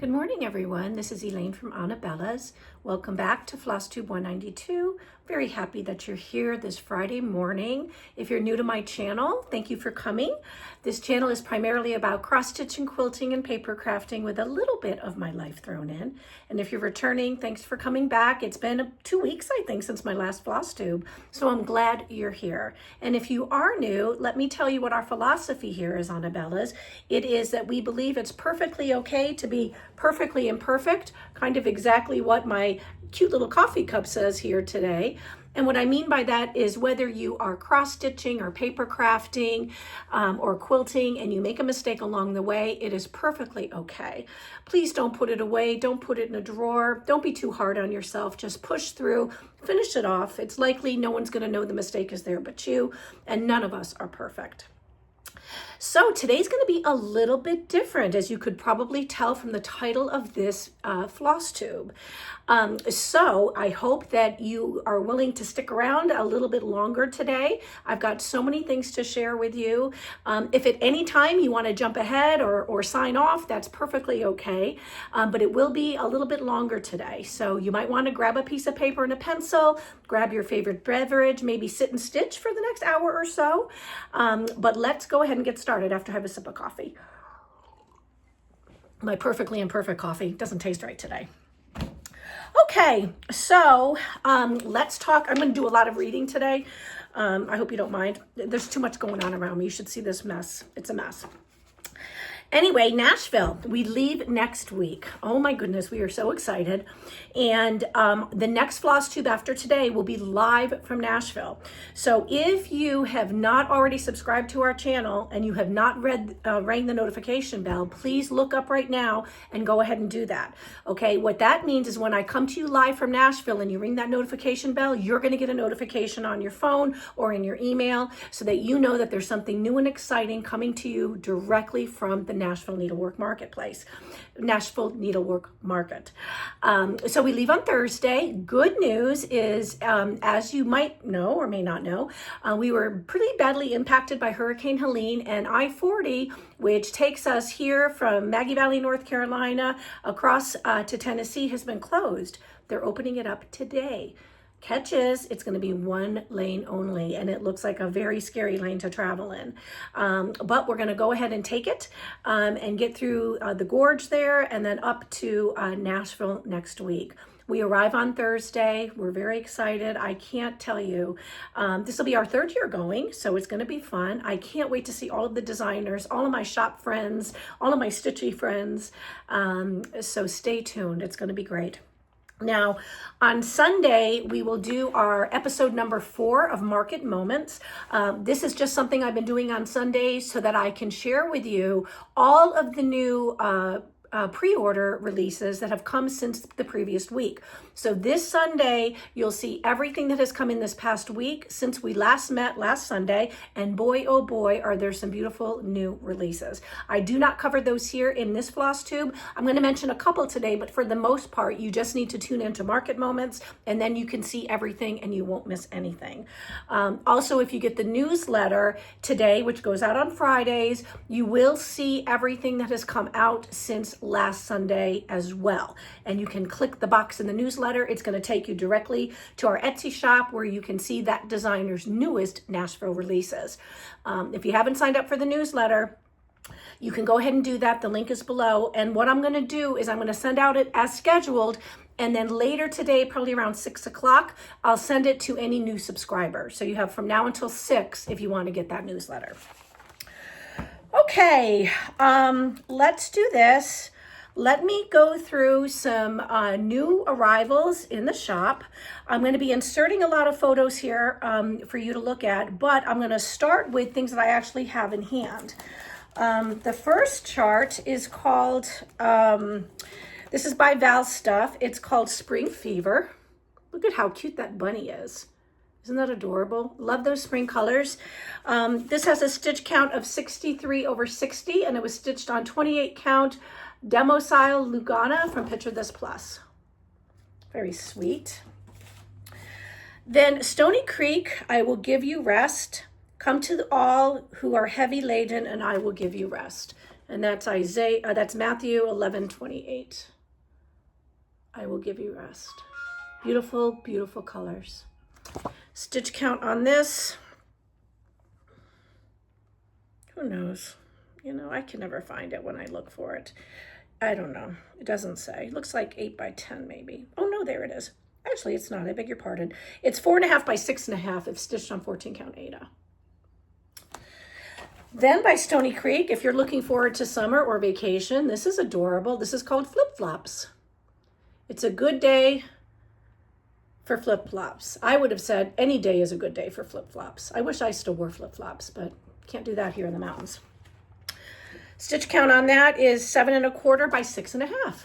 Good morning, everyone. This is Elaine from ANABELLA'S. Welcome back to FlossTube 192. Very happy that you're here this Friday morning. If you're new to my channel, thank you for coming. This channel is primarily about cross-stitching, quilting, and paper crafting with a little bit of my life thrown in. And if you're returning, thanks for coming back. It's been 2 weeks, I think, since my last FlossTube, so I'm glad you're here. And if you are new, let me tell you what our philosophy here is on ANABELLA'S. It is that we believe it's perfectly okay to be perfectly imperfect, kind of exactly what my cute little coffee cup says here today. And what I mean by that is whether you are cross-stitching or paper crafting or quilting and you make a mistake along the way, it is perfectly okay. Please don't put it away. Don't put it in a drawer. Don't be too hard on yourself. Just push through, finish it off. It's likely no one's going to know the mistake is there but you, and none of us are perfect. So today's going to be a little bit different, as you could probably tell from the title of this FlossTube. So I hope that you are willing to stick around a little bit longer today. I've got so many things to share with you. If at any time you want to jump ahead or sign off, that's perfectly okay. But it will be a little bit longer today. So you might want to grab a piece of paper and a pencil, grab your favorite beverage, maybe sit and stitch for the next hour or so. But let's go ahead and get started after I have a sip of coffee. My perfectly imperfect coffee doesn't taste right today. Okay, so let's talk. I'm going to do a lot of reading today. I hope you don't mind. There's too much going on around me. You should see this mess. It's a mess. Anyway, Nashville, we leave next week. Oh my goodness, we are so excited. And the next FlossTube after today will be live from Nashville. So if you have not already subscribed to our channel and you have not rang the notification bell, please look up right now and go ahead and do that. Okay, what that means is when I come to you live from Nashville and you ring that notification bell, you're gonna get a notification on your phone or in your email so that you know that there's something new and exciting coming to you directly from the Nashville Needlework Marketplace, Nashville Needlework Market. So we leave on Thursday. Good news is, as you might know or may not know, we were pretty badly impacted by Hurricane Helene, and I-40, which takes us here from Maggie Valley, North Carolina, across to Tennessee, has been closed. They're opening it up today. Catch is, it's going to be one lane only, and it looks like a very scary lane to travel in. But we're going to go ahead and take it and get through the gorge there and then up to Nashville next week. We arrive on Thursday. We're very excited. I can't tell you. This will be our third year going, so it's going to be fun. I can't wait to see all of the designers, all of my shop friends, all of my stitchy friends. So stay tuned. It's going to be great. Now, on Sunday, we will do our episode number 4 of Market Moments. This is just something I've been doing on Sundays so that I can share with you all of the new pre-order releases that have come since the previous week. So this Sunday, you'll see everything that has come in this past week since we last met last Sunday, and boy, oh boy, are there some beautiful new releases. I do not cover those here in this FlossTube. I'm going to mention a couple today, but for the most part, you just need to tune into Market Moments, and then you can see everything and you won't miss anything. Also, if you get the newsletter today, which goes out on Fridays, you will see everything that has come out since last Sunday as well. And you can click the box in the newsletter. It's going to take you directly to our Etsy shop where you can see that designer's newest Nashville releases. If you haven't signed up for the newsletter, you can go ahead and do that. The link is below. And what I'm going to do is I'm going to send out it as scheduled. And then later today, probably around 6 o'clock, I'll send it to any new subscriber. So you have from now until 6 if you want to get that newsletter. Okay, let's do this. Let me go through some new arrivals in the shop. I'm going to be inserting a lot of photos here for you to look at, but I'm going to start with things that I actually have in hand. The first chart is called, this is by Val Stuff. It's called Spring Fever. Look at how cute that bunny is. Isn't that adorable? Love those spring colors. This has a stitch count of 63 over 60, and it was stitched on 28 count Democile Lugana from Picture This Plus. Very sweet. Then Stony Creek, I will give you rest. Come to all who are heavy laden, and I will give you rest. And that's that's Matthew 11:28. I will give you rest. Beautiful, beautiful colors. Stitch count on this. Who knows? You know, I can never find it when I look for it. I don't know. It doesn't say. It looks like 8 by 10 maybe. Oh no, there it is. Actually, it's not. I beg your pardon. It's 4.5 by 6.5 if stitched on 14 count Aida. Then by Stony Creek, if you're looking forward to summer or vacation, this is adorable. This is called flip-flops. It's a good day for flip-flops. I would have said any day is a good day for flip-flops. I wish I still wore flip-flops, but can't do that here in the mountains. Stitch count on that is 7.25 by 6.5.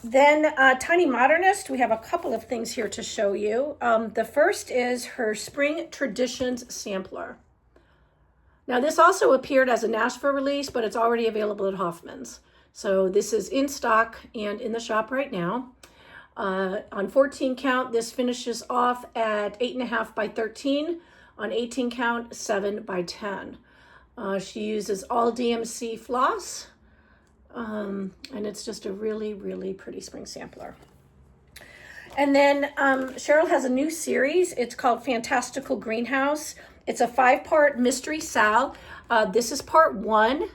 Then Tiny Modernist, we have a couple of things here to show you. The first is her Spring Traditions Sampler. Now this also appeared as a Nashville release, but it's already available at Hoffman's. So this is in stock and in the shop right now. On 14 count, this finishes off at 8.5 by 13. On 18 count, 7 by 10. She uses all DMC floss. And it's just a really, really pretty spring sampler. And then Cheryl has a new series. It's called Fantastical Greenhouse. It's a 5-part mystery sal. This is part 1.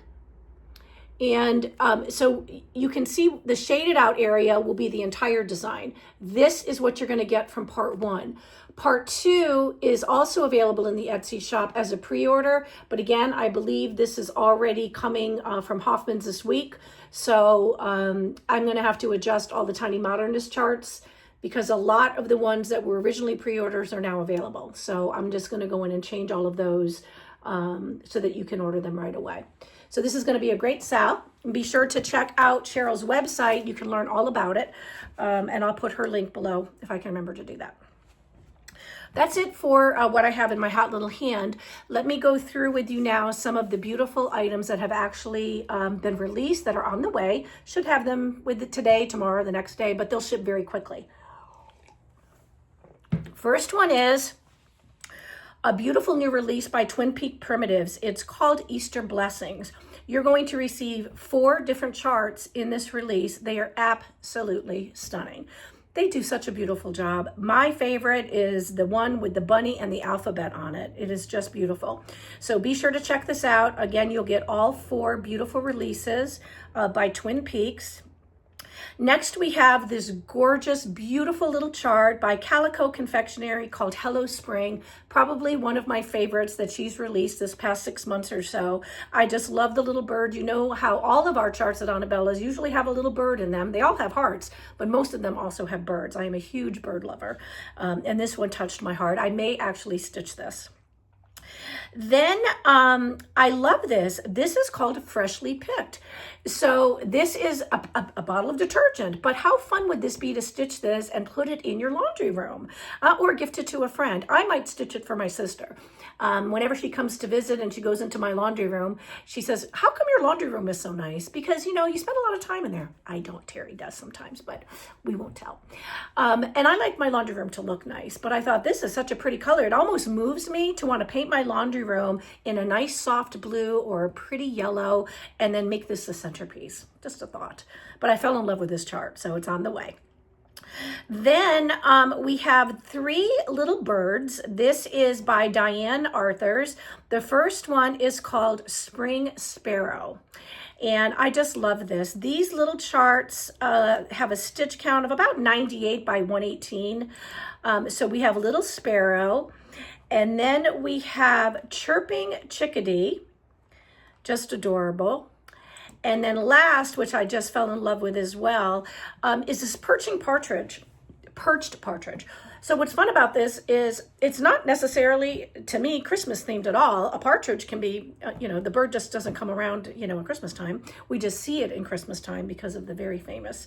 And so you can see the shaded out area will be the entire design. This is what you're going to get from part 1. Part 2 is also available in the Etsy shop as a pre-order. But again, I believe this is already coming from Hoffman's this week. So I'm going to have to adjust all the Tiny Modernist charts because a lot of the ones that were originally pre-orders are now available. So I'm just going to go in and change all of those so that you can order them right away. So this is going to be a great sale. Be sure to check out Cheryl's website. You can learn all about it. And I'll put her link below if I can remember to do that. That's it for what I have in my hot little hand. Let me go through with you now some of the beautiful items that have actually been released that are on the way. Should have them with it today, tomorrow, the next day, but they'll ship very quickly. First one is a beautiful new release by Twin Peak Primitives. It's called Easter Blessings. You're going to receive 4 different charts in this release. They are absolutely stunning. They do such a beautiful job. My favorite is the one with the bunny and the alphabet on it. It is just beautiful. So be sure to check this out. Again, you'll get all 4 beautiful releases by Twin Peaks. Next, we have this gorgeous, beautiful little chart by Calico Confectionery called Hello Spring. Probably one of my favorites that she's released this past 6 months or so. I just love the little bird. You know how all of our charts at Anabellas usually have a little bird in them. They all have hearts, but most of them also have birds. I am a huge bird lover, and this one touched my heart. I may actually stitch this. Then I love this. This is called Freshly Picked. So this is a bottle of detergent, but how fun would this be to stitch this and put it in your laundry room or gift it to a friend? I might stitch it for my sister. Whenever she comes to visit and she goes into my laundry room, she says, how come your laundry room is so nice? Because, you know, you spend a lot of time in there. I don't, Terry does sometimes, but we won't tell. And I like my laundry room to look nice, but I thought this is such a pretty color. It almost moves me to want to paint my laundry room in a nice soft blue or a pretty yellow and then make this the centerpiece. Just a thought. But I fell in love with this chart, so it's on the way. Then we have 3 little birds. This is by Diane Arthurs. The first one is called Spring Sparrow. And I just love this. These little charts have a stitch count of about 98 by 118. So we have a little sparrow. And then we have Chirping Chickadee. Just adorable. And then last, which I just fell in love with as well, is this perched partridge. So what's fun about this is it's not necessarily, to me, Christmas themed at all. A partridge can be, you know, the bird just doesn't come around, you know, at Christmas time. We just see it in Christmas time because of the very famous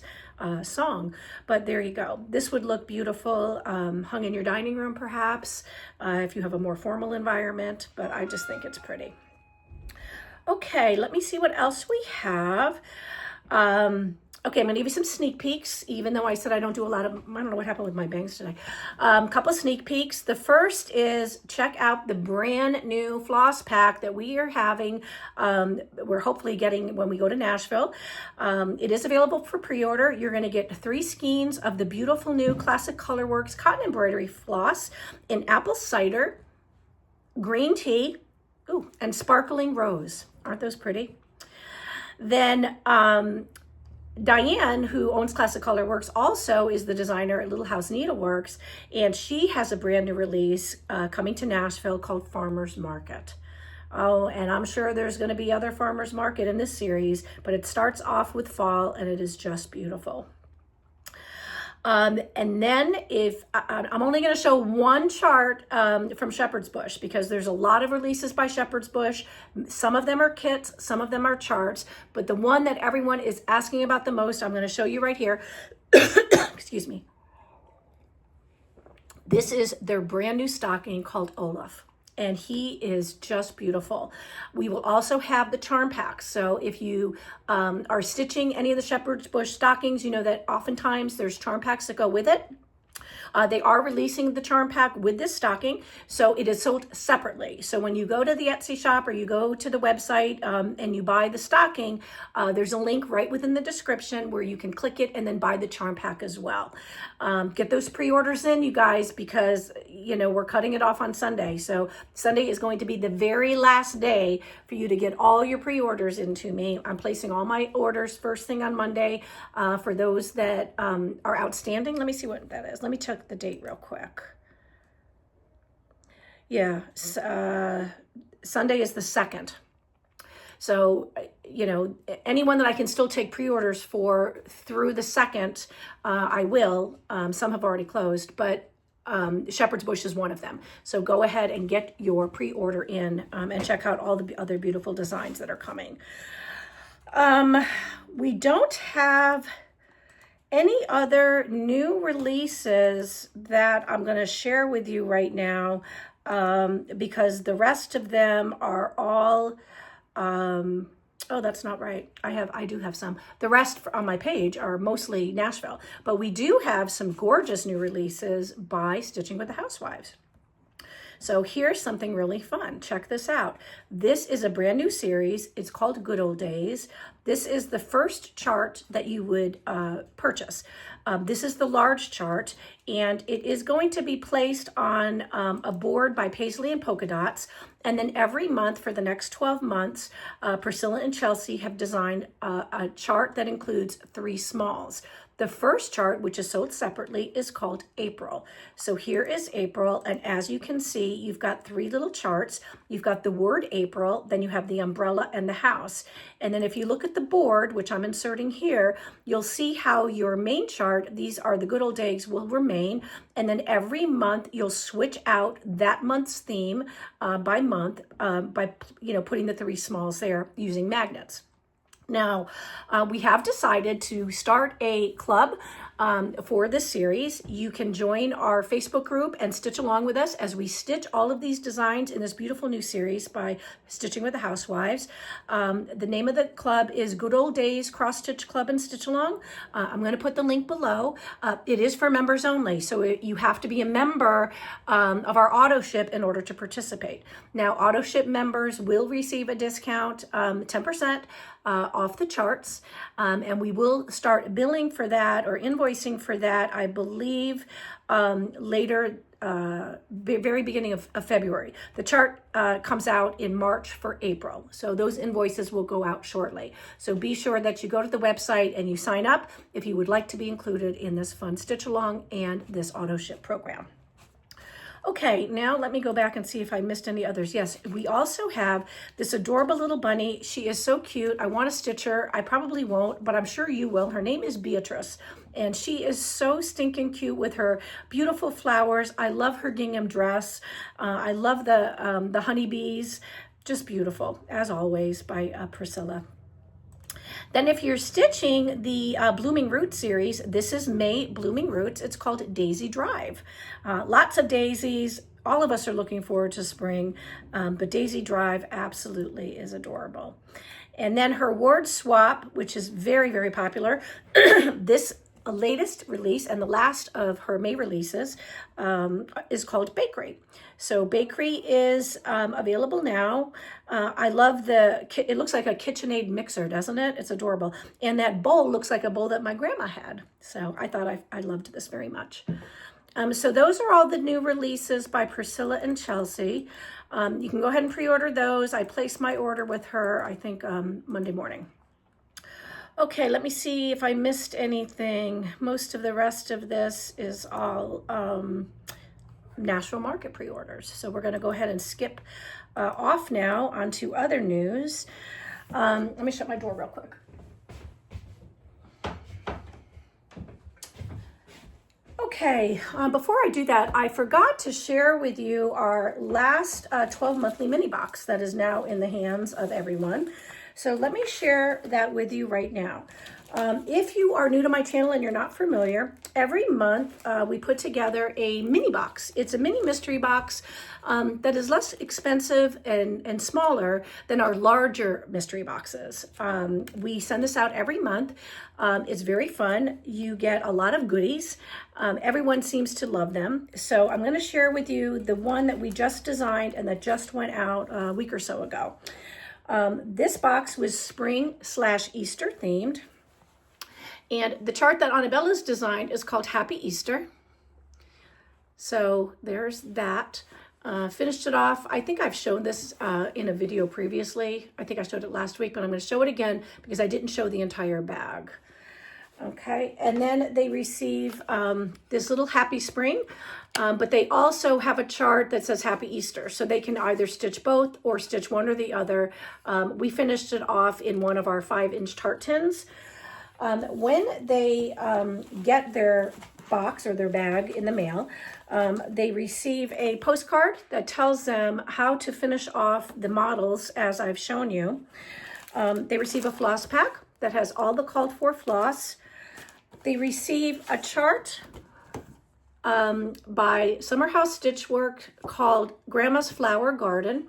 song. But there you go. This would look beautiful, hung in your dining room perhaps, if you have a more formal environment. But I just think it's pretty. Okay, let me see what else we have. Okay, I'm gonna give you some sneak peeks, even though I said I don't do a lot of, I don't know what happened with my bangs today. Couple of sneak peeks. The first is check out the brand new floss pack that we are having. We're hopefully getting when we go to Nashville. It is available for pre-order. You're gonna get 3 skeins of the beautiful new Classic Colorworks cotton embroidery floss in apple cider, green tea, ooh, and sparkling rose. Aren't those pretty? Then, Diane, who owns Classic Colorworks, also is the designer at Little House Needleworks, and she has a brand new release coming to Nashville called Farmer's Market. Oh, and I'm sure there's going to be other Farmer's Market in this series, but it starts off with fall, and it is just beautiful. And then if I'm only going to show one chart from Shepherd's Bush, because there's a lot of releases by Shepherd's Bush. Some of them are kits, some of them are charts, but the one that everyone is asking about the most, I'm going to show you right here. Excuse me. This is their brand new stocking called Olaf. And he is just beautiful. We will also have the charm packs. So if you are stitching any of the Shepherd's Bush stockings, you know that oftentimes there's charm packs that go with it. They are releasing the charm pack with this stocking, so it is sold separately. So when you go to the Etsy shop or you go to the website and you buy the stocking, there's a link right within the description where you can click it and then buy the charm pack as well. Get those pre-orders in, you guys, because you know we're cutting it off on Sunday. So Sunday is going to be the very last day for you to get all your pre-orders into me. I'm placing all my orders first thing on Monday for those that are outstanding. Let me see what that is. Let me check the date real quick. Yeah, Sunday is the 2nd. So, you know, anyone that I can still take pre-orders for through the 2nd, I will. Some have already closed, but Shepherd's Bush is one of them. So go ahead and get your pre-order in and check out all the other beautiful designs that are coming. We don't have any other new releases that I'm going to share with you right now because the rest of them are all, oh, that's not right. I do have some. The rest on my page are mostly Nashville, but we do have some gorgeous new releases by Stitching with the Housewives. So here's something really fun. Check this out. This is a brand new series. It's called Good Old Days. This is the first chart that you would purchase. This is the large chart, and it is going to be placed on a board by Paisley and Polka Dots. And then every month for the next 12 months, Priscilla and Chelsea have designed a chart that includes 3 smalls. The first chart, which is sold separately, is called April. So here is April, and as you can see, you've got 3 little charts. You've got the word April, then you have the umbrella and the house. And then if you look at the board, which I'm inserting here, you'll see how your main chart, these are the good old days, will remain. And then every month you'll switch out that month's theme by month by putting the 3 smalls there using magnets. Now, we have decided to start a club for this series. You can join our Facebook group and stitch along with us as we stitch all of these designs in this beautiful new series by Stitching with the Housewives. The name of the club is Good Old Days Cross Stitch Club and Stitch Along. I'm going to put the link below. It is for members only, so you have to be a member of our auto ship in order to participate. Now, auto ship members will receive a discount, 10%. Off the charts, and we will start billing for that or invoicing for that, I believe, later, very beginning of February. The chart comes out in March for April, so those invoices will go out shortly. So be sure that you go to the website and you sign up if you would like to be included in this fun stitch along and this auto ship program. Okay, now let me go back and see if I missed any others. Yes, we also have this adorable little bunny. She is so cute. I want to stitch her. I probably won't, but I'm sure you will. Her name is Beatrice, and she is so stinking cute with her beautiful flowers. I love her gingham dress. I love the honeybees. Just beautiful, as always, by Priscilla. Then if you're stitching the Blooming Roots series, this is May Blooming Roots. It's called Daisy Drive. Lots of daisies. All of us are looking forward to spring, but Daisy Drive absolutely is adorable. And then her word swap, which is very, very popular. This latest release and the last of her May releases is called Bakery. So Bakery is available now. I love it looks like a KitchenAid mixer, doesn't it? It's adorable. And that bowl looks like a bowl that my grandma had. So I thought I loved this very much. So those are all the new releases by Priscilla and Chelsea. You can go ahead and pre-order those. I placed my order with her, I think, Monday morning. Okay, let me see if I missed anything. Most of the rest of this is all Nashville Market pre-orders. So we're going to go ahead and skip off now onto other news. Let me shut my door real quick. Okay, before I do that, I forgot to share with you our last 12 monthly mini box that is now in the hands of everyone. So let me share that with you right now. If you are new to my channel and you're not familiar, every month we put together a mini box. It's a mini mystery box that is less expensive and smaller than our larger mystery boxes. We send this out every month. It's very fun. You get a lot of goodies. Everyone seems to love them. So I'm going to share with you the one that we just designed and that just went out a week or so ago. This box was spring/Easter themed. And the chart that Annabella's designed is called Happy Easter. So there's that. Finished it off. I think I've shown this in a video previously. I think I showed it last week, but I'm going to show it again because I didn't show the entire bag. Okay, and then they receive this little Happy Spring, but they also have a chart that says Happy Easter. So they can either stitch both or stitch one or the other. We finished it off in one of our 5-inch tart tins. When they get their box or their bag in the mail, they receive a postcard that tells them how to finish off the models as I've shown you. They receive a floss pack that has all the called for floss. They receive a chart by Summer House Stitchwork called Grandma's Flower Garden.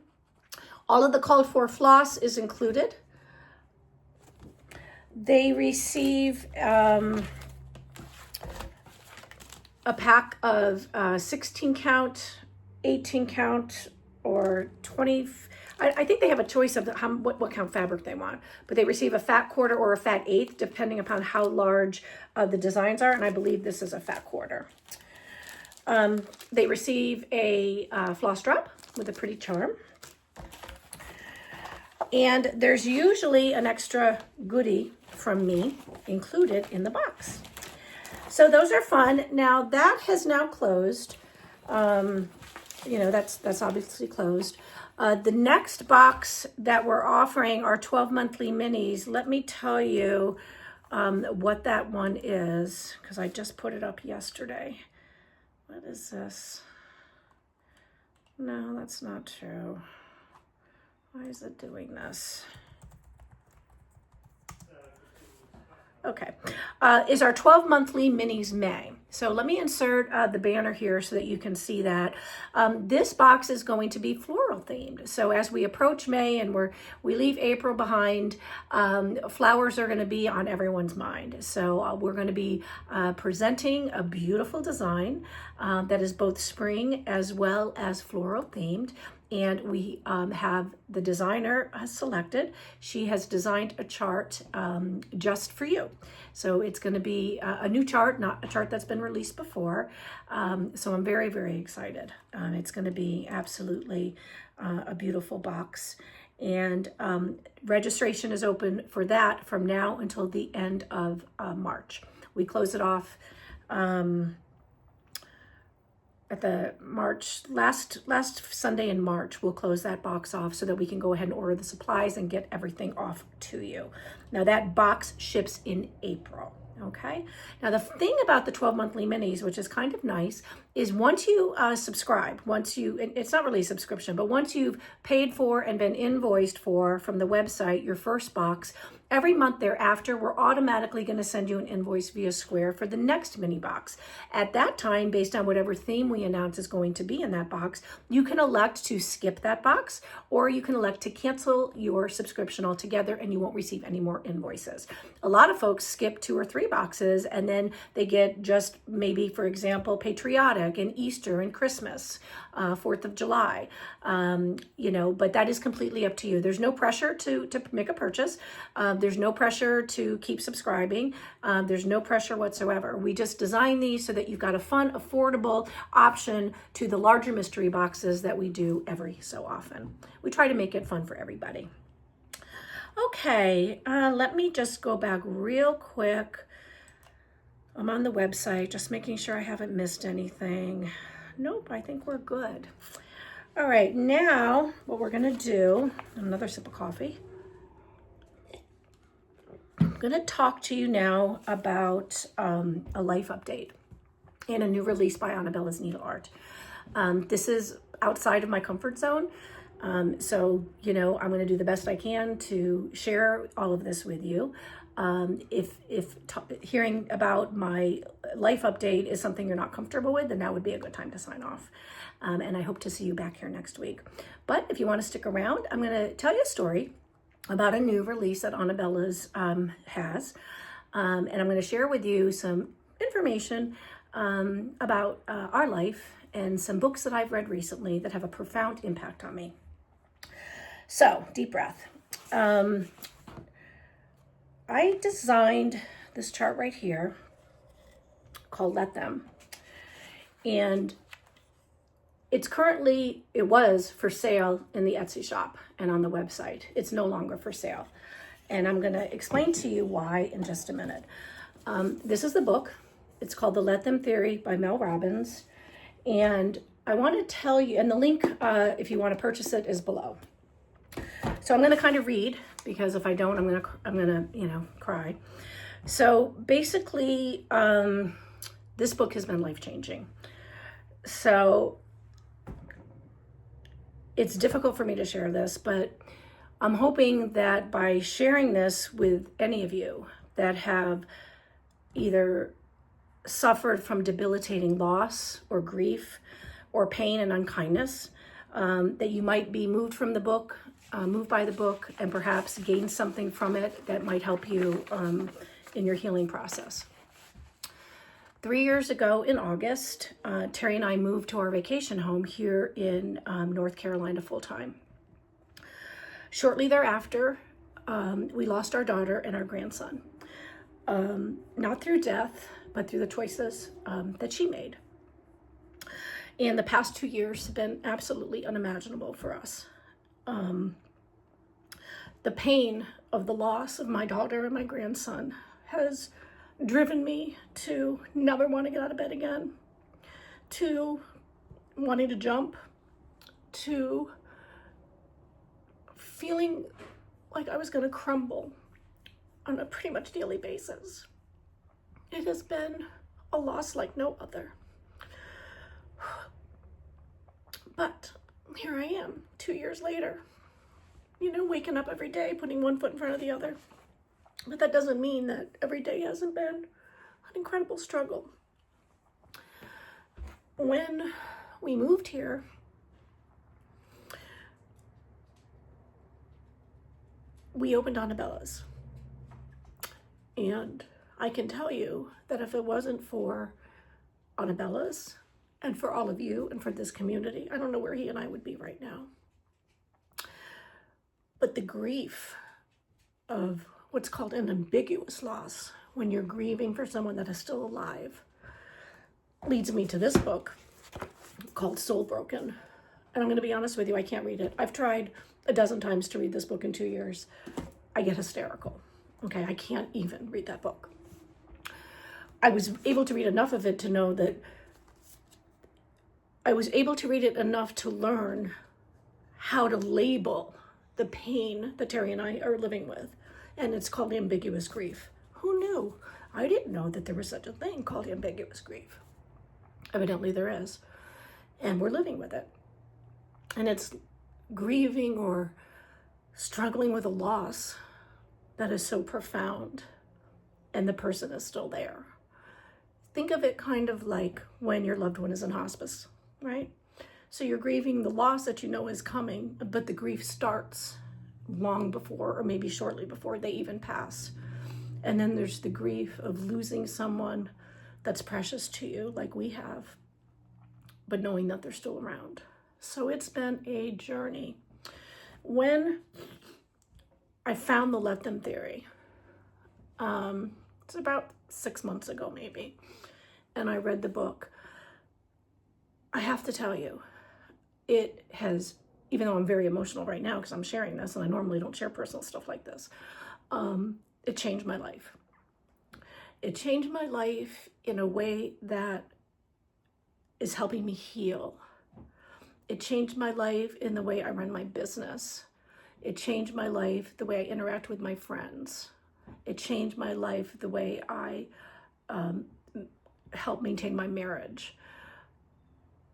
All of the called for floss is included. They receive a pack of 16 count, 18 count, or 20. I think they have a choice of what count fabric they want, but they receive a fat quarter or a fat eighth, depending upon how large the designs are, and I believe this is a fat quarter. They receive a floss drop with a pretty charm. And there's usually an extra goodie from me included in the box. So those are fun. Now that has now closed. That's obviously closed. The next box that we're offering are 12 monthly minis. Let me tell you what that one is, because I just put it up yesterday. What is this? No, that's not true. Why is it doing this? Okay, is our 12 monthly minis May. So let me insert the banner here so that you can see that. This box is going to be floral themed. So as we approach May and we leave April behind, flowers are going to be on everyone's mind. So we're going to be presenting a beautiful design that is both spring as well as floral themed. And we have the designer selected. She has designed a chart just for you. So it's going to be a new chart, not a chart that's been released before. So I'm very, very excited. It's going to be absolutely a beautiful box. And registration is open for that from now until the end of March. We close it off at the last Sunday in March. We'll close that box off so that we can go ahead and order the supplies and get everything off to you. Now that box ships in April. Okay. Now the thing about the 12 monthly minis, which is kind of nice, is once you subscribe, it's not really a subscription, but once you've paid for and been invoiced for from the website, your first box, every month thereafter, we're automatically going to send you an invoice via Square for the next mini box. At that time, based on whatever theme we announce is going to be in that box, you can elect to skip that box, or you can elect to cancel your subscription altogether and you won't receive any more invoices. A lot of folks skip 2 or 3 boxes and then they get just maybe, for example, Patriotic and Easter and Christmas, 4th of July, but that is completely up to you. There's no pressure to make a purchase. There's no pressure to keep subscribing. There's no pressure whatsoever. We just design these so that you've got a fun, affordable option to the larger mystery boxes that we do every so often. We try to make it fun for everybody. Okay, let me just go back real quick. I'm on the website, just making sure I haven't missed anything. Nope, I think we're good. All right, now what we're gonna do, another sip of coffee. I'm gonna talk to you now about a life update and a new release by ANABELLA'S Needle Art. This is outside of my comfort zone. So, I'm going to do the best I can to share all of this with you. If hearing about my life update is something you're not comfortable with, then that would be a good time to sign off. And I hope to see you back here next week. But if you want to stick around, I'm going to tell you a story about a new release that ANABELLA'S has. And I'm going to share with you some information about our life and some books that I've read recently that have a profound impact on me. So, deep breath. I designed this chart right here called Let Them. And it was for sale in the Etsy shop and on the website. It's no longer for sale. And I'm going to explain to you why in just a minute. This is the book. It's called The Let Them Theory by Melrobbins. And I want to tell you, and the link, if you want to purchase it, is below. So I'm going to kind of read, because if I don't, I'm going to cry. So basically, this book has been life-changing. So it's difficult for me to share this, but I'm hoping that by sharing this with any of you that have either suffered from debilitating loss or grief or pain and unkindness, that you might be moved by the book, and perhaps gain something from it that might help you in your healing process. 3 years ago in August, Terry and I moved to our vacation home here in North Carolina full-time. Shortly thereafter, we lost our daughter and our grandson. Not through death, but through the choices that she made. And the past 2 years have been absolutely unimaginable for us. The pain of the loss of my daughter and my grandson has driven me to never want to get out of bed again, to wanting to jump, to feeling like I was going to crumble on a pretty much daily basis. It has been a loss like no other. But here I am, 2 years later, waking up every day, putting one foot in front of the other. But that doesn't mean that every day hasn't been an incredible struggle. When we moved here, we opened ANABELLA'S. And I can tell you that if it wasn't for ANABELLA'S and for all of you and for this community, I don't know where he and I would be right now. But the grief of what's called an ambiguous loss, when you're grieving for someone that is still alive, leads me to this book called Soul Broken. And I'm going to be honest with you, I can't read it. I've tried a dozen times to read this book in 2 years. I get hysterical. Okay, I can't even read that book. I was able to read enough of it to know that I was able to read it enough to learn how to label the pain that Terry and I are living with. And it's called ambiguous grief. Who knew? I didn't know that there was such a thing called ambiguous grief. Evidently there is. And we're living with it. And it's grieving or struggling with a loss that is so profound, and the person is still there. Think of it kind of like when your loved one is in hospice, right? So you're grieving the loss that you know is coming, but the grief starts long before, or maybe shortly before they even pass. And then there's the grief of losing someone that's precious to you, like we have, but knowing that they're still around. So it's been a journey. When I found the let them theory, it's about 6 months ago maybe, and I read the book, I have to tell you, it has, even though I'm very emotional right now because I'm sharing this, and I normally don't share personal stuff like this, it changed my life. It changed my life in a way that is helping me heal. It changed my life in the way I run my business. It changed my life the way I interact with my friends. It changed my life the way I help maintain my marriage.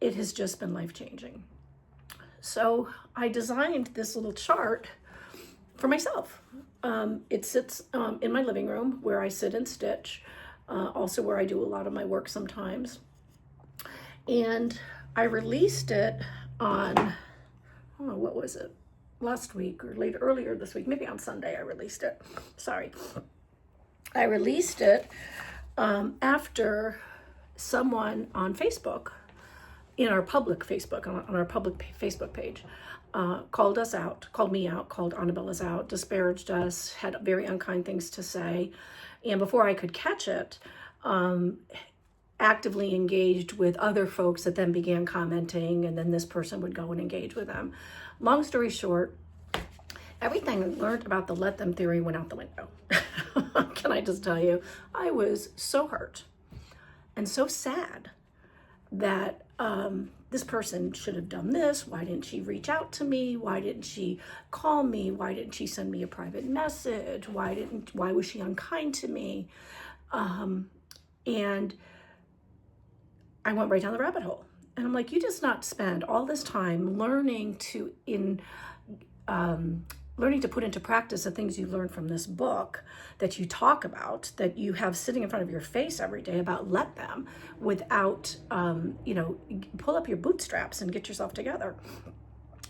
It has just been life-changing. So I designed this little chart for myself. It sits in my living room where I sit and stitch, also where I do a lot of my work sometimes. And I released it on, I don't know, what was it? Last week or earlier this week, maybe on Sunday I released it. Sorry. I released it after someone on Facebook, in our public Facebook, on our public Facebook page, called me out, called ANABELLA'S out, disparaged us, had very unkind things to say. And before I could catch it, actively engaged with other folks that then began commenting, and then this person would go and engage with them. Long story short, everything I learned about the let them theory went out the window. Can I just tell you, I was so hurt and so sad that this person should have done this. Why didn't she reach out to me? Why didn't she call me? Why didn't she send me a private message? Why was she unkind to me? And I went right down the rabbit hole. And I'm like, you just not spend all this time learning to put into practice the things you learned from this book that you talk about, that you have sitting in front of your face every day about let them, without, pull up your bootstraps and get yourself together.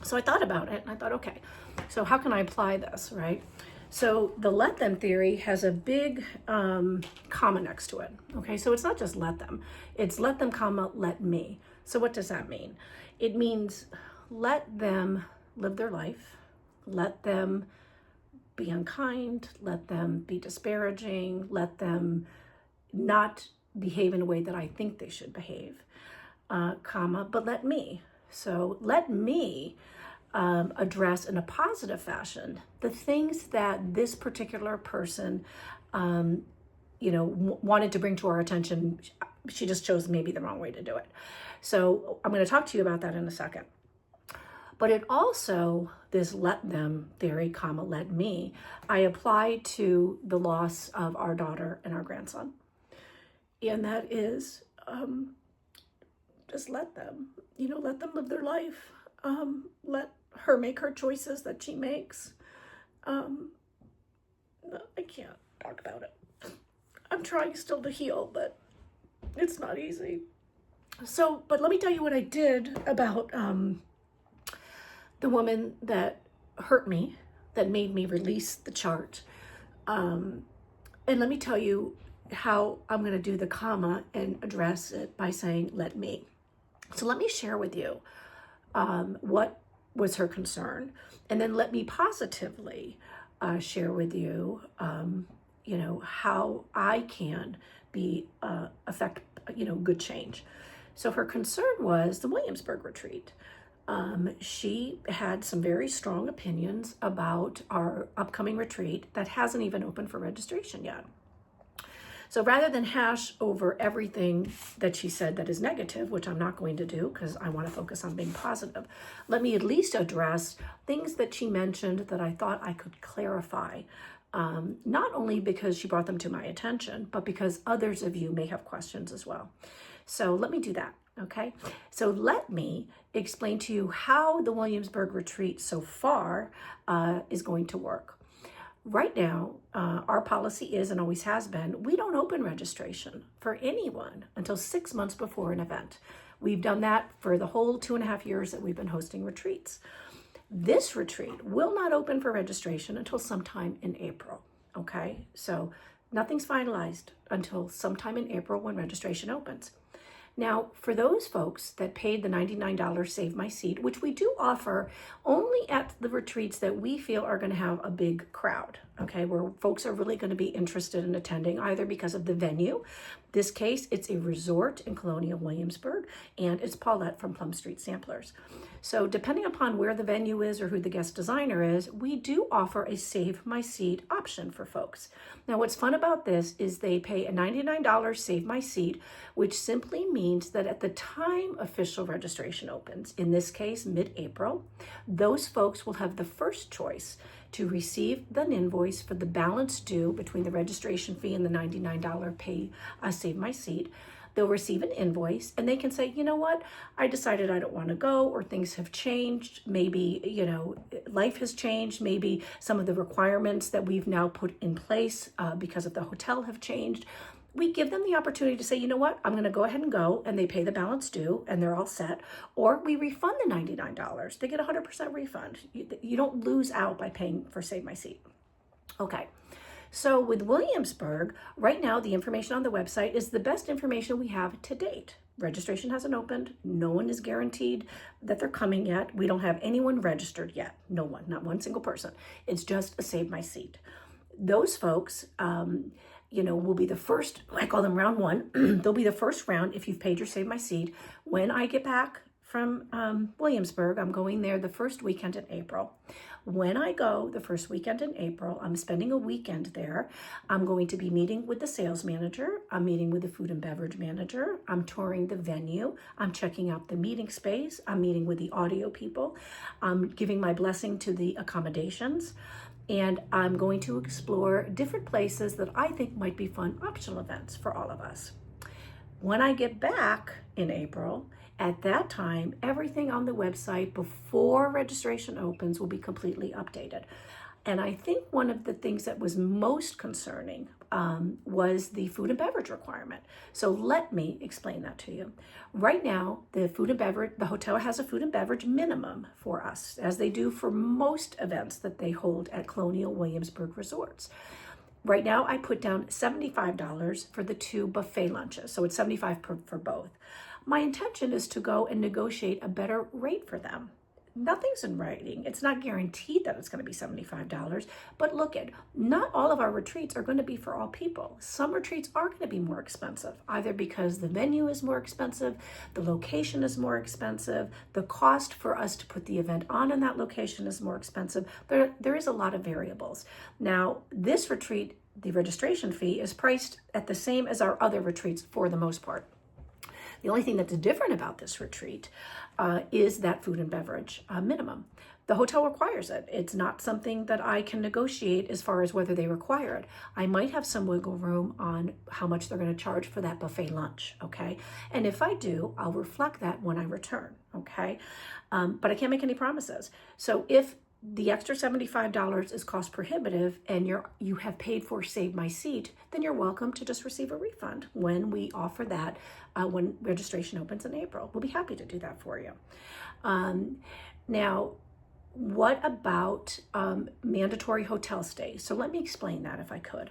So I thought about it and I thought, okay, so how can I apply this, right? So the let them theory has a big comma next to it. Okay, so it's not just let them, it's let them, comma, let me. So what does that mean? It means let them live their life, let them be unkind, let them be disparaging, let them not behave in a way that I think they should behave, comma, but let me. So let me address in a positive fashion the things that this particular person, wanted to bring to our attention. She just chose maybe the wrong way to do it. So I'm going to talk to you about that in a second. But it also, this let them theory, comma, let me, I apply to the loss of our daughter and our grandson. And that is, just let them, let them live their life. Let her make her choices that she makes. I can't talk about it. I'm trying still to heal, but it's not easy. So, but let me tell you what I did about the woman that hurt me, that made me release the chart. And let me tell you how I'm going to do the comma and address it by saying, let me. So let me share with you what was her concern. And then let me positively share with you, how I can affect, good change. So her concern was the Williamsburg retreat. She had some very strong opinions about our upcoming retreat that hasn't even opened for registration yet. So rather than hash over everything that she said that is negative, which I'm not going to do because I want to focus on being positive, let me at least address things that she mentioned that I thought I could clarify, not only because she brought them to my attention, but because others of you may have questions as well. So let me do that, okay? So let me explain to you how the Williamsburg retreat so far is going to work. Right now, our policy is, and always has been, we don't open registration for anyone until 6 months before an event. We've done that for the whole 2.5 years that we've been hosting retreats. This retreat will not open for registration until sometime in April, okay? So nothing's finalized until sometime in April when registration opens. Now, for those folks that paid the $99 Save My Seat, which we do offer only at the retreats that we feel are going to have a big crowd, okay, where folks are really going to be interested in attending, either because of the venue. This case, it's a resort in Colonial Williamsburg, and it's Paulette from Plum Street Samplers. So depending upon where the venue is or who the guest designer is, we do offer a Save My Seat option for folks. Now, what's fun about this is they pay a $99 Save My Seat, which simply means that at the time official registration opens, in this case, mid-April, those folks will have the first choice to receive an invoice for the balance due between the registration fee and the $99 pay Save My Seat. They'll receive an invoice and they can say, you know what, I decided I don't want to go, or things have changed. Maybe, you know, life has changed. Maybe some of the requirements that we've now put in place because of the hotel have changed. We give them the opportunity to say, you know what, I'm going to go ahead and go, and they pay the balance due and they're all set. Or we refund the $99. They get a 100% refund. You don't lose out by paying for Save My Seat. Okay. So with Williamsburg, right now, the information on the website is the best information we have to date. Registration hasn't opened. No one is guaranteed that they're coming yet. We don't have anyone registered yet. No one, not one single person. It's just a Save My Seat. Those folks, you know, will be the first, I call them round one. They'll be the first round if you've paid your Save My Seat. When I get back from Williamsburg, I'm going there the first weekend in April. When I go the first weekend in April, I'm spending a weekend there. I'm going to be meeting with the sales manager. I'm meeting with the food and beverage manager. I'm touring the venue. I'm checking out the meeting space. I'm meeting with the audio people. I'm giving my blessing to the accommodations. And I'm going to explore different places that I think might be fun optional events for all of us. When I get back in April, at that time, everything on the website before registration opens will be completely updated. And I think one of the things that was most concerning was the food and beverage requirement. So let me explain that to you. Right now, the hotel has a food and beverage minimum for us, as they do for most events that they hold at Colonial Williamsburg resorts. Right now, I put down $75 for the 2 buffet lunches. So it's $75 for both. My intention is to go and negotiate a better rate for them. Nothing's in writing. It's not guaranteed that it's going to be $75, but look at, not all of our retreats are going to be for all people. Some retreats are going to be more expensive, either because the venue is more expensive, the location is more expensive, the cost for us to put the event on in that location is more expensive. There is a lot of variables. Now, this retreat, the registration fee is priced at the same as our other retreats for the most part. The only thing that's different about this retreat is that food and beverage minimum. The hotel requires it. It's not something that I can negotiate as far as whether they require it. I might have some wiggle room on how much they're going to charge for that buffet lunch, okay? And if I do, I'll reflect that when I return, okay? But I can't make any promises. So if the extra $75 is cost prohibitive and you have paid for Save My Seat, then you're welcome to just receive a refund when we offer that when registration opens in April. We'll be happy to do that for you. Now, what about mandatory hotel stays? So let me explain that if I could.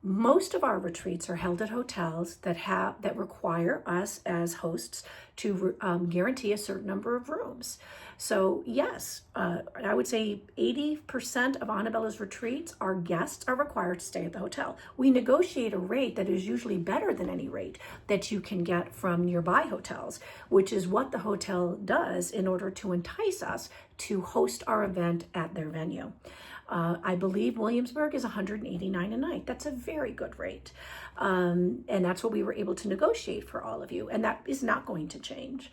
Most of our retreats are held at hotels that require us as hosts to guarantee a certain number of rooms. So yes, I would say 80% of Annabella's retreats, our guests are required to stay at the hotel. We negotiate a rate that is usually better than any rate that you can get from nearby hotels, which is what the hotel does in order to entice us to host our event at their venue. I believe Williamsburg is $189 a night. That's a very good rate. And that's what we were able to negotiate for all of you. And that is not going to change.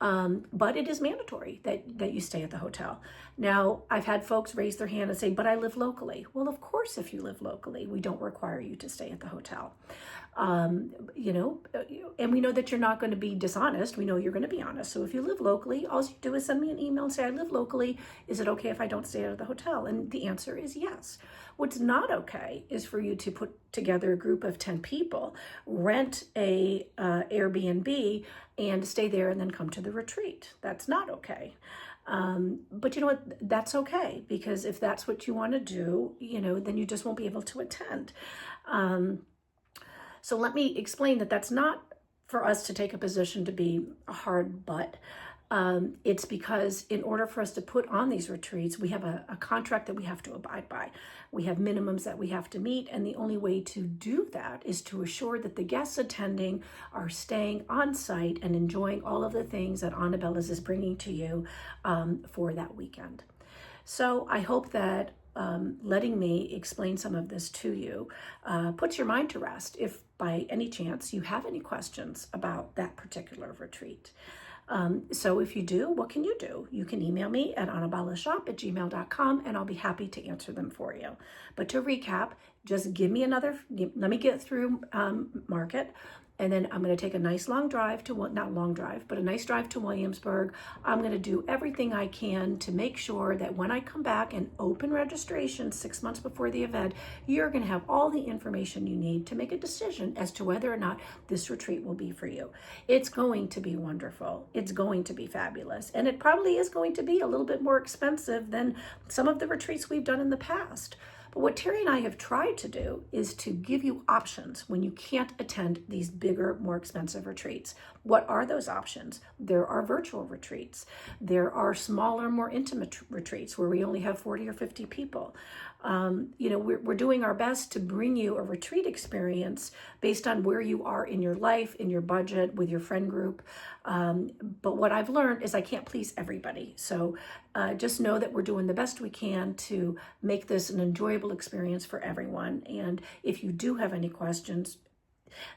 But it is mandatory that you stay at the hotel. Now, I've had folks raise their hand and say, but I live locally. Well, of course, if you live locally, we don't require you to stay at the hotel. You know, and we know that you're not going to be dishonest. We know you're going to be honest. So if you live locally, all you do is send me an email and say, I live locally. Is it okay if I don't stay at the hotel? And the answer is yes. What's not okay is for you to put together a group of 10 people, rent a Airbnb and stay there and then come to the retreat. That's not okay. But you know what? That's okay, because if that's what you want to do, you know, then you just won't be able to attend. So let me explain that that's not for us to take a position to be a hard butt. It's because in order for us to put on these retreats, we have a contract that we have to abide by. We have minimums that we have to meet, and the only way to do that is to assure that the guests attending are staying on site and enjoying all of the things that ANABELLA'S is bringing to you for that weekend. So I hope that letting me explain some of this to you puts your mind to rest if by any chance you have any questions about that particular retreat. So if you do, what can you do? You can email me at anabellasshop@gmail.com and I'll be happy to answer them for you. But to recap, just give me let me get through market. And then I'm going to take a nice long drive to, not long drive, but a nice drive to Williamsburg. I'm going to do everything I can to make sure that when I come back and open registration 6 months before the event, you're going to have all the information you need to make a decision as to whether or not this retreat will be for you. It's going to be wonderful. It's going to be fabulous. And it probably is going to be a little bit more expensive than some of the retreats we've done in the past. But what Terry and I have tried to do is to give you options when you can't attend these bigger, more expensive retreats. What are those options? There are virtual retreats. There are smaller, more intimate retreats where we only have 40 or 50 people. You know, we're doing our best to bring you a retreat experience based on where you are in your life, in your budget, with your friend group. But what I've learned is I can't please everybody. So just know that we're doing the best we can to make this an enjoyable experience for everyone. And if you do have any questions,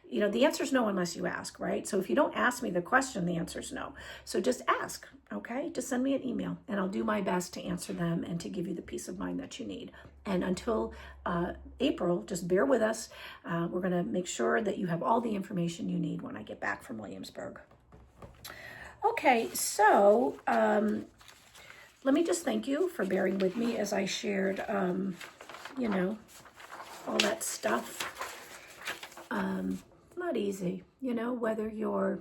you know, the answer is no unless you ask, right? So if you don't ask me the question, the answer is no. So just ask, okay? Just send me an email and I'll do my best to answer them and to give you the peace of mind that you need. And until April, just bear with us. We're going to make sure that you have all the information you need when I get back from Williamsburg. Okay, so let me just thank you for bearing with me as I shared, you know, all that stuff. Not easy, you know, whether you're,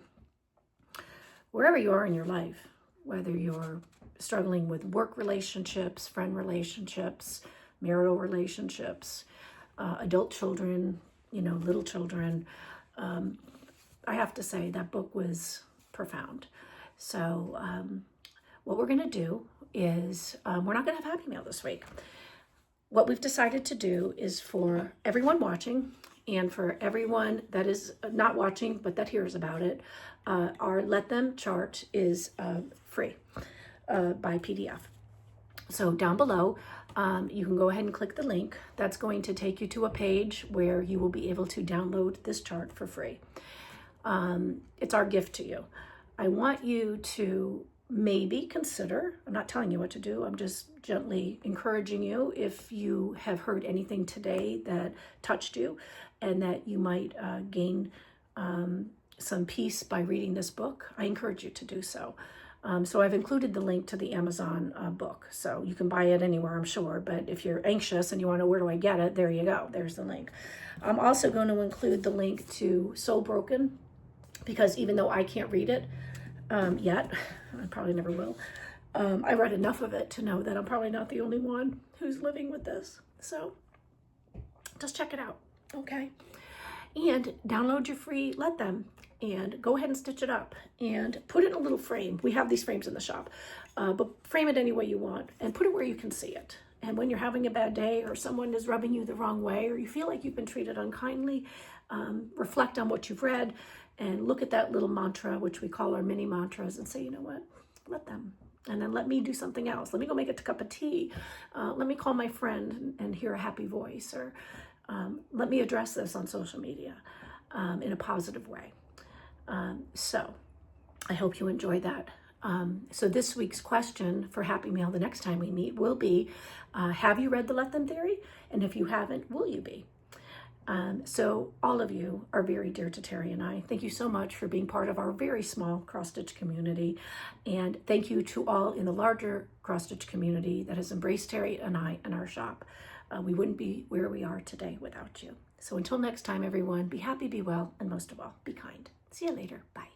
wherever you are in your life, whether you're struggling with work relationships, friend relationships, marital relationships, adult children, you know, little children. I have to say that book was profound. So what we're going to do is we're not going to have Happy Mail this week. What we've decided to do is for everyone watching and for everyone that is not watching but that hears about it, our Let Them chart is free by PDF. So down below, you can go ahead and click the link. That's going to take you to a page where you will be able to download this chart for free. It's our gift to you. I want you to maybe consider, I'm not telling you what to do, I'm just gently encouraging you, if you have heard anything today that touched you and that you might gain some peace by reading this book, I encourage you to do so. So I've included the link to the Amazon book. So you can buy it anywhere, I'm sure. But if you're anxious and you want to know where do I get it, there you go. There's the link. I'm also going to include the link to Soul Broken, because even though I can't read it yet, I probably never will, I read enough of it to know that I'm probably not the only one who's living with this. So just check it out, okay? And download your free Let Them. And go ahead and stitch it up and put it in a little frame. We have these frames in the shop, but frame it any way you want and put it where you can see it. And when you're having a bad day or someone is rubbing you the wrong way or you feel like you've been treated unkindly, reflect on what you've read and look at that little mantra, which we call our mini mantras, and say, you know what, let them. And then let me do something else. Let me go make a cup of tea. Let me call my friend and hear a happy voice. Or let me address this on social media in a positive way. So I hope you enjoy that. So this week's question for Happy Mail the next time we meet will be, have you read the Let Them Theory? And if you haven't, will you be? So all of you are very dear to Terry and I. Thank you so much for being part of our very small cross-stitch community. And thank you to all in the larger cross-stitch community that has embraced Terry and I and our shop. We wouldn't be where we are today without you. So until next time, everyone, be happy, be well, and most of all, be kind. See you later. Bye.